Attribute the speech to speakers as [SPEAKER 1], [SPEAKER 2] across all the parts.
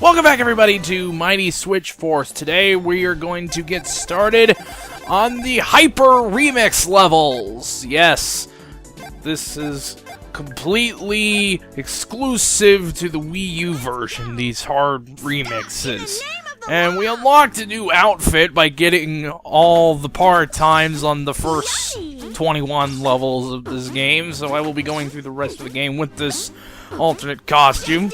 [SPEAKER 1] Welcome back, everybody, to Mighty Switch Force. Today we are going to get started on the Hyper Remix levels. Yes, this is completely exclusive to the Wii U version, these hard remixes. And we unlocked a new outfit by getting all the part times on the first 21 levels of this game, so I will be going through the rest of the game with this alternate costume.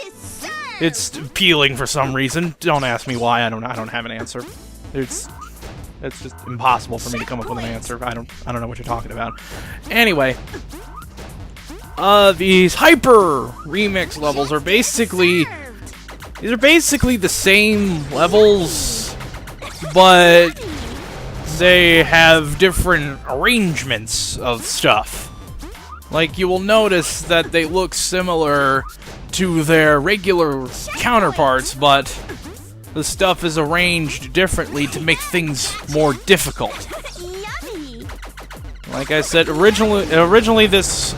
[SPEAKER 1] It's appealing for some reason. Don't ask me why. I don't have an answer. It's just impossible for me to come up with an answer. I don't know what you're talking about. Anyway, these Hyper Remix levels are basically the same levels, but they have different arrangements of stuff. Like, you will notice that they look similar to their regular counterparts, but the stuff is arranged differently to make things more difficult. Like I said, originally this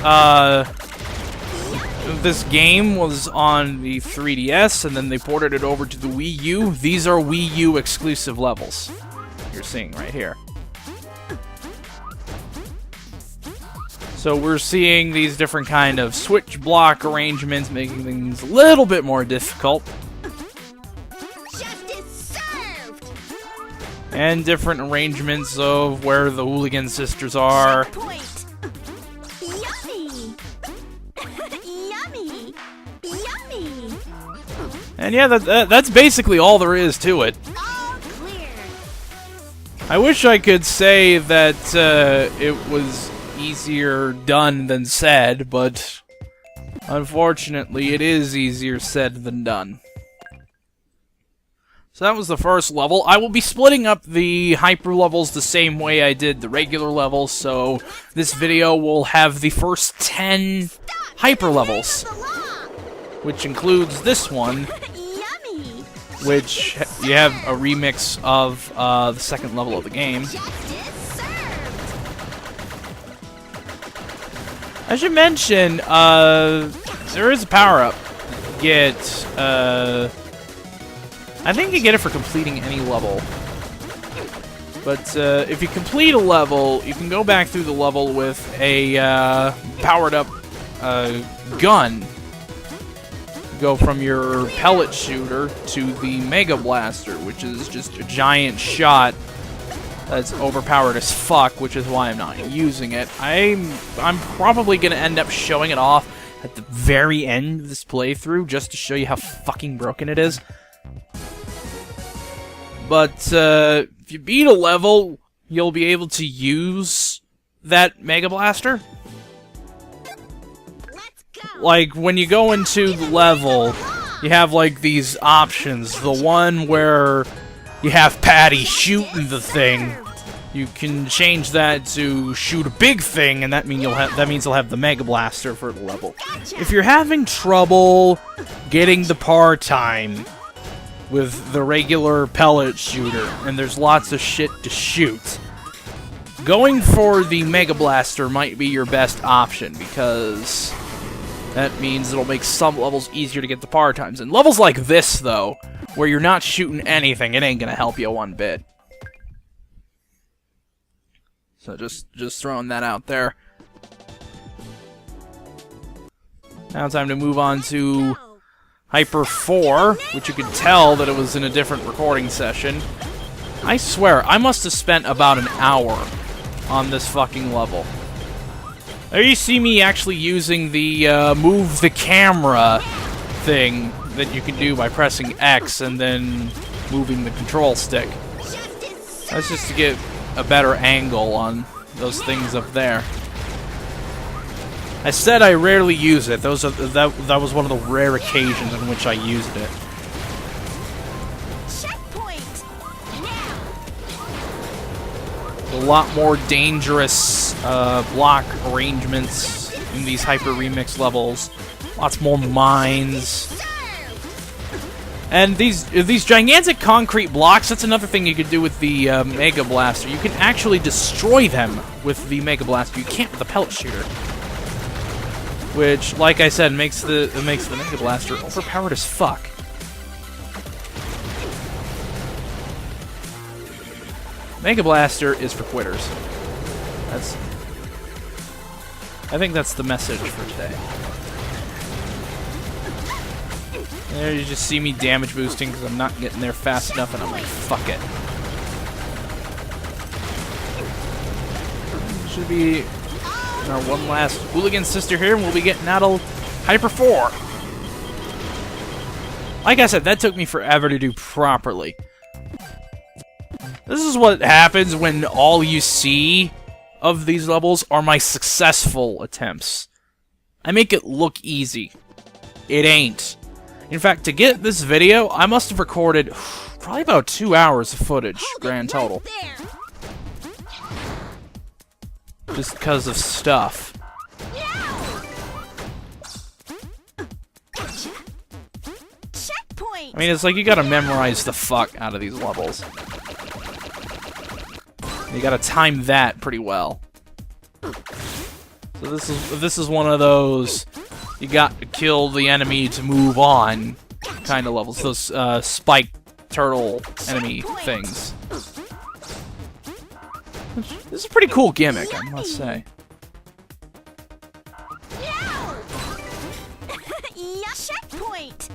[SPEAKER 1] game was on the 3DS, and then they ported it over to the Wii U. These are Wii U exclusive levels you're seeing right here. So we're seeing these different kind of switch block arrangements, making things a little bit more difficult.
[SPEAKER 2] Justice served.
[SPEAKER 1] And different arrangements of where the Hooligan Sisters are.
[SPEAKER 2] Point. Yummy. Yummy. Yummy.
[SPEAKER 1] And yeah, that's basically all there is to it.
[SPEAKER 2] All clear.
[SPEAKER 1] I wish I could say that it was easier done than said, but unfortunately it is easier said than done. So that was the first level. I will be splitting up the hyper levels the same way I did the regular levels, so this video will have the first 10 hyper levels, which includes this one,
[SPEAKER 2] Yummy.
[SPEAKER 1] which you have a remix of the second level of the game. I should mention, there is a power-up. Get, I think you get it for completing any level. But, if you complete a level, you can go back through the level with a, powered-up, gun. Go from your pellet shooter to the Mega Blaster, which is just a giant shot that's overpowered as fuck, which is why I'm not using it. I'm probably gonna end up showing it off at the very end of this playthrough, just to show you how fucking broken it is. But if you beat a level, you'll be able to use that Mega Blaster.
[SPEAKER 2] Let's go.
[SPEAKER 1] Like, when you go into the level, you have, like, these options. The one where you have Patty shooting the thing. You can change that to shoot a big thing, and that means you'll have the Mega Blaster for the level. If you're having trouble getting the par time with the regular pellet shooter, and there's lots of shit to shoot, going for the Mega Blaster might be your best option, because that means it'll make some levels easier to get the par times. And levels like this, though, where you're not shooting anything, it ain't gonna help you one bit. So just throwing that out there. Now time to move on to Hyper 4, which you could tell that it was in a different recording session. I swear, I must have spent about an hour on this fucking level. There you see me actually using the move the camera thing that you can do by pressing X and then moving the control stick. That's just to get a better angle on those things up there. I said I rarely use it. That was one of the rare occasions in which I used it.
[SPEAKER 2] Checkpoint.
[SPEAKER 1] A lot more dangerous block arrangements in these Hyper Remix levels. Lots more mines. And these gigantic concrete blocks, that's another thing you could do with the Mega Blaster. You can actually destroy them with the Mega Blaster. You can't with the pellet shooter. which, like I said, makes the Mega Blaster overpowered as fuck. Mega Blaster is for quitters. I think that's the message for today. There you just see me damage boosting because I'm not getting there fast enough, and I'm like, fuck it. Should be our one last Hooligan Sister here, and we'll be getting out of Hyper 4. Like I said, that took me forever to do properly. This is what happens when all you see of these levels are my successful attempts. I make it look easy. It ain't. In fact, to get this video, I must have recorded probably about 2 hours of footage, grand total. Just because of stuff.
[SPEAKER 2] Checkpoint.
[SPEAKER 1] I mean, it's like you gotta memorize the fuck out of these levels. You gotta time that pretty well. So this is one of those you got to kill the enemy to move on kind of levels. Those spike turtle enemy things. This is a pretty cool gimmick, I must say.
[SPEAKER 2] Checkpoint.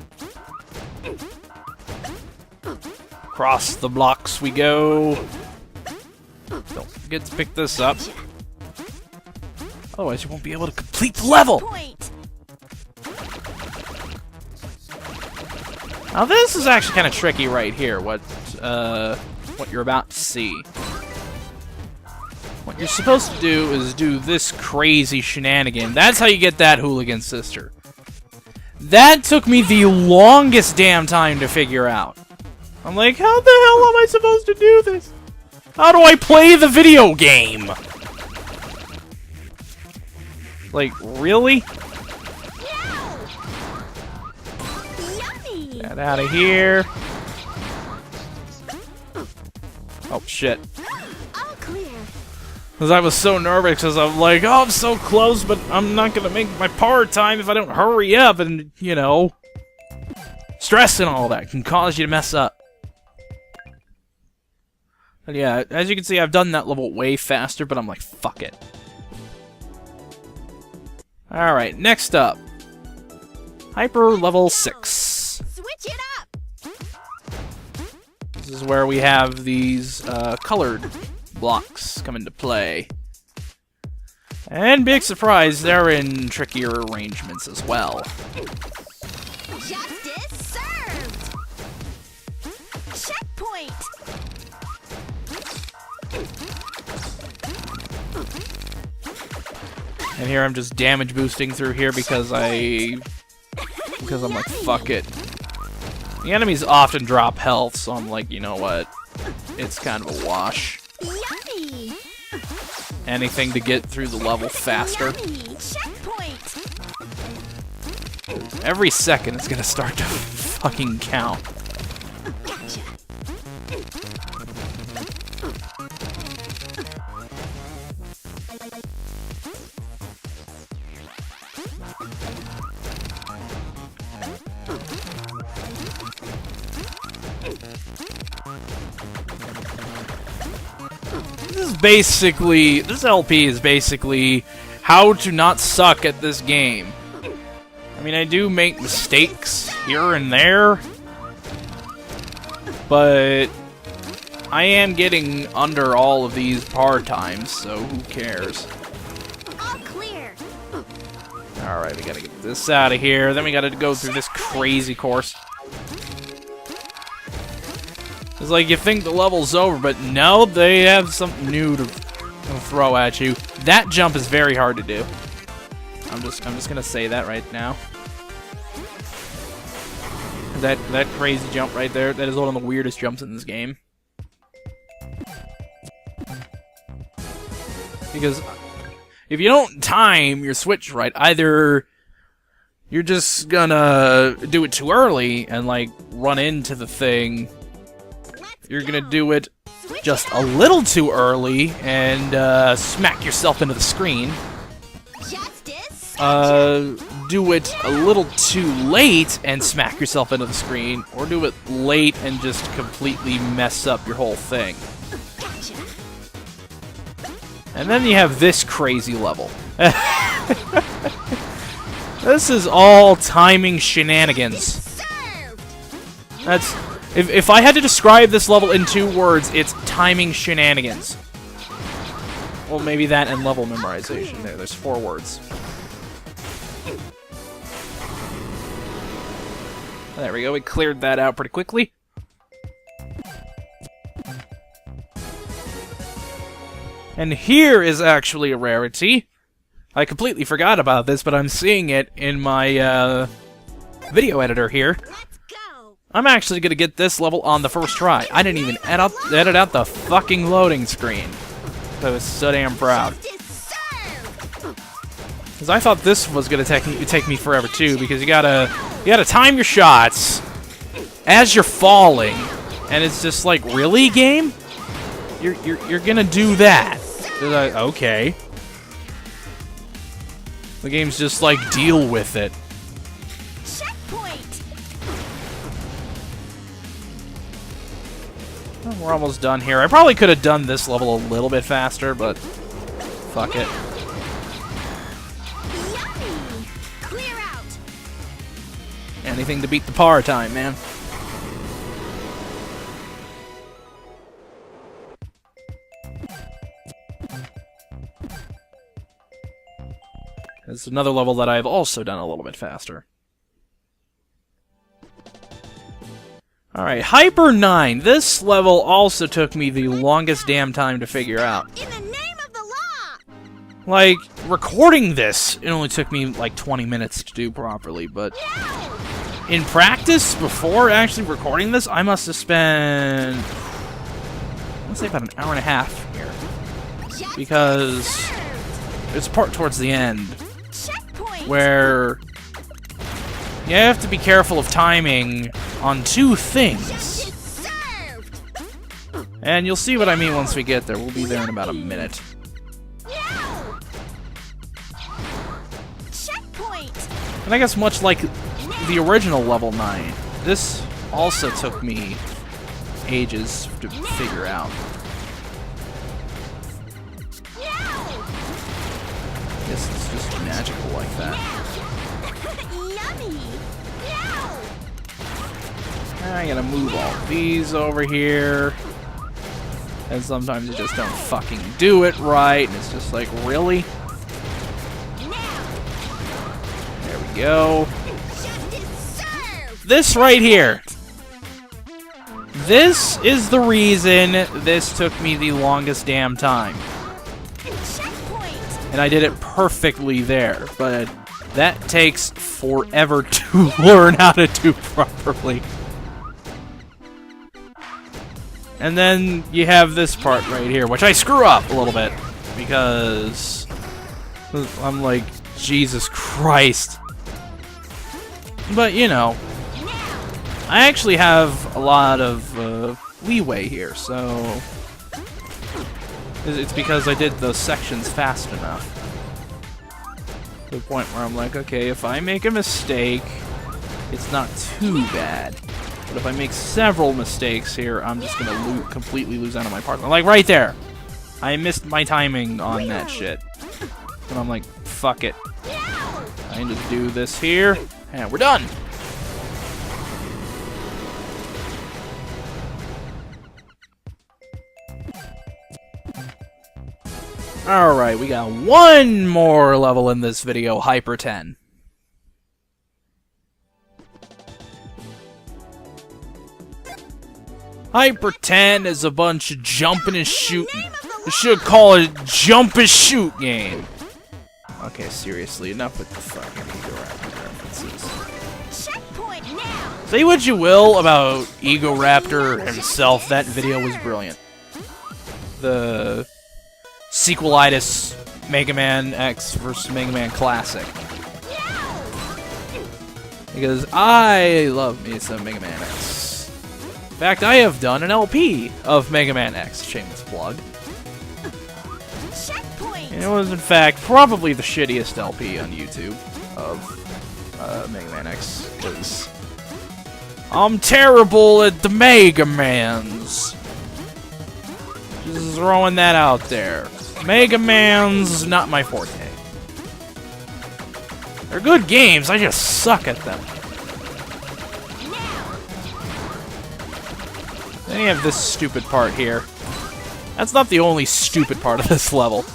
[SPEAKER 1] Across the blocks we go. Don't forget to pick this up. Otherwise, you won't be able to complete the level. Now, this is actually kind of tricky right here. What you're about to see. What you're supposed to do is do this crazy shenanigan. That's how you get that Hooligan Sister. That took me the longest damn time to figure out. I'm like, how the hell am I supposed to do this? How do I play the video game? Like, really?
[SPEAKER 2] Yummy.
[SPEAKER 1] Get out of here. Oh, shit.
[SPEAKER 2] All clear.
[SPEAKER 1] Because I was so nervous, because I'm like, oh, I'm so close, but I'm not going to make my power time if I don't hurry up, and, you know, stress and all that can cause you to mess up. But yeah, as you can see, I've done that level way faster, but I'm like, fuck it. Alright, next up. Hyper level 6.
[SPEAKER 2] Switch it up.
[SPEAKER 1] This is where we have these colored blocks come into play. And big surprise, they're in trickier arrangements as well.
[SPEAKER 2] Justice served. Checkpoint.
[SPEAKER 1] And here I'm just damage boosting through here because I'm like, fuck it. The enemies often drop health, so I'm like, you know what? It's kind of a wash.
[SPEAKER 2] Yummy.
[SPEAKER 1] Anything to get through the level faster.
[SPEAKER 2] Yummy. Checkpoint.
[SPEAKER 1] Every second it's gonna start to fucking count.
[SPEAKER 2] Gotcha.
[SPEAKER 1] This LP is basically how to not suck at this game. I mean, I do make mistakes here and there, but I am getting under all of these par times, so who cares?
[SPEAKER 2] All clear.
[SPEAKER 1] Alright, we gotta get this out of here, then we gotta go through this crazy course. It's like you think the level's over, but no, they have something new to throw at you. That jump is very hard to do. I'm just gonna say that right now. That crazy jump right there, that is one of the weirdest jumps in this game. Because if you don't time your switch right, either you're just gonna do it too early and like run into the thing, you're gonna do it just a little too early and smack yourself into the screen.
[SPEAKER 2] Justice
[SPEAKER 1] do it a little too late and smack yourself into the screen, or do it late and just completely mess up your whole thing.
[SPEAKER 2] Gotcha.
[SPEAKER 1] And then you have this crazy level. This is all timing shenanigans.
[SPEAKER 2] Served.
[SPEAKER 1] That's if I had to describe this level in 2 words, it's timing shenanigans. Well, maybe that and level memorization. There's 4 words. There we go. We cleared that out pretty quickly. And here is actually a rarity. I completely forgot about this, but I'm seeing it in my video editor here.
[SPEAKER 2] Let's go.
[SPEAKER 1] I'm actually going to get this level on the first try. I didn't even edit out the fucking loading screen. I was so damn proud.
[SPEAKER 2] Justice served.
[SPEAKER 1] Because I thought this was going to take me forever too, because you gotta time your shots as you're falling, and it's just like, really, game? You're gonna do that? Okay. The game's just like, deal with it.
[SPEAKER 2] Checkpoint.
[SPEAKER 1] Well, we're almost done here. I probably could have done this level a little bit faster, but fuck it.
[SPEAKER 2] Yummy. Clear out.
[SPEAKER 1] Anything to beat the par time, man. It's another level that I've also done a little bit faster. Alright, Hyper 9. This level also took me the longest damn time to figure out.
[SPEAKER 2] In the name of the law.
[SPEAKER 1] Like, recording this, it only took me like 20 minutes to do properly, but in practice, before actually recording this, I must have spent, let's say, about an hour and a half here.
[SPEAKER 2] Justice
[SPEAKER 1] Because
[SPEAKER 2] served.
[SPEAKER 1] there's a part towards the end
[SPEAKER 2] Checkpoint.
[SPEAKER 1] where you have to be careful of timing on 2 things.
[SPEAKER 2] Justice served.
[SPEAKER 1] And you'll see what I mean once we get there. We'll be there in about a minute.
[SPEAKER 2] No. Checkpoint.
[SPEAKER 1] And I guess much like the original level 9, this also took me ages to figure out.
[SPEAKER 2] No.
[SPEAKER 1] Guess it's just magical like that.
[SPEAKER 2] Yummy. No.
[SPEAKER 1] I gotta move all these over here. And sometimes you just don't fucking do it right, and it's just like, really? There we go.
[SPEAKER 2] Justice served.
[SPEAKER 1] This right here. This is the reason this took me the longest damn time.
[SPEAKER 2] Checkpoint.
[SPEAKER 1] And I did it perfectly there, but that takes forever to learn how to do properly. And then you have this part right here, which I screw up a little bit, because I'm like, Jesus Christ. But, you know, I actually have a lot of leeway here, so it's because I did those sections fast enough. To the point where I'm like, okay, if I make a mistake, it's not too bad. But if I make several mistakes here, I'm just gonna completely lose out on my partner. Like right there, I missed my timing on that shit, and I'm like, fuck it. I need to do this here, and we're done. Alright, we got one more level in this video, Hyper 10. Hyper 10 is a bunch of jumping and shooting. I should call it a jump and shoot game. Okay, seriously, enough with the fucking Ego Raptor references.
[SPEAKER 2] Checkpoint now.
[SPEAKER 1] Say what you will about Ego Raptor himself, that video was brilliant. The sequelitis Mega Man X versus Mega Man Classic. Because I love me some Mega Man X. In fact, I have done an LP of Mega Man X. Shameless plug.
[SPEAKER 2] Checkpoint.
[SPEAKER 1] And it was, in fact, probably the shittiest LP on YouTube of Mega Man X, because I'm terrible at the Mega Mans. Just throwing that out there. Mega Man's not my forte. They're good games, I just suck at them. Then you have this stupid part here. That's not the only stupid part of this level.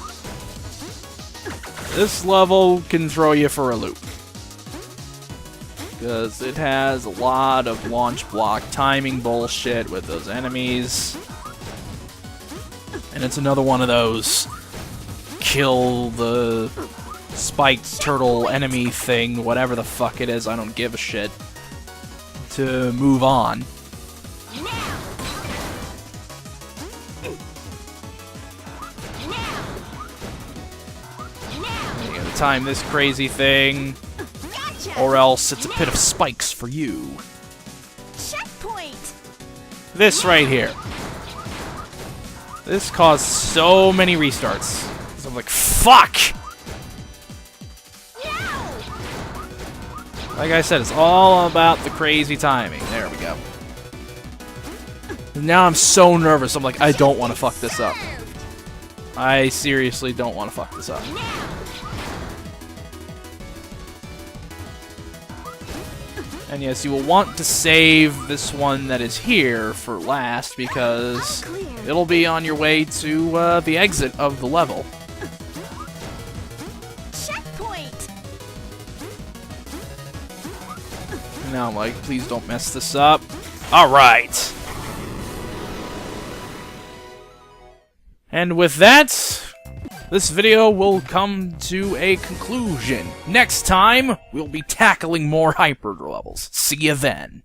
[SPEAKER 1] This level can throw you for a loop. Because it has a lot of launch block timing bullshit with those enemies. And it's another one of those kill the spiked turtle enemy thing, whatever the fuck it is, I don't give a shit, to move on. You gotta time this crazy thing, or else it's a pit of spikes for you.
[SPEAKER 2] Checkpoint.
[SPEAKER 1] This right here. This caused so many restarts. So I'm like, fuck! Like I said, it's all about the crazy timing. There we go. Now I'm so nervous. I'm like, I don't want to fuck this up. I seriously don't want to fuck this up. And yes, you will want to save this one that is here for last, because it'll be on your way to the exit of the level.
[SPEAKER 2] Checkpoint.
[SPEAKER 1] Now I'm like, please don't mess this up. Alright! And with that, this video will come to a conclusion. Next time, we'll be tackling more Hyper levels. See you then.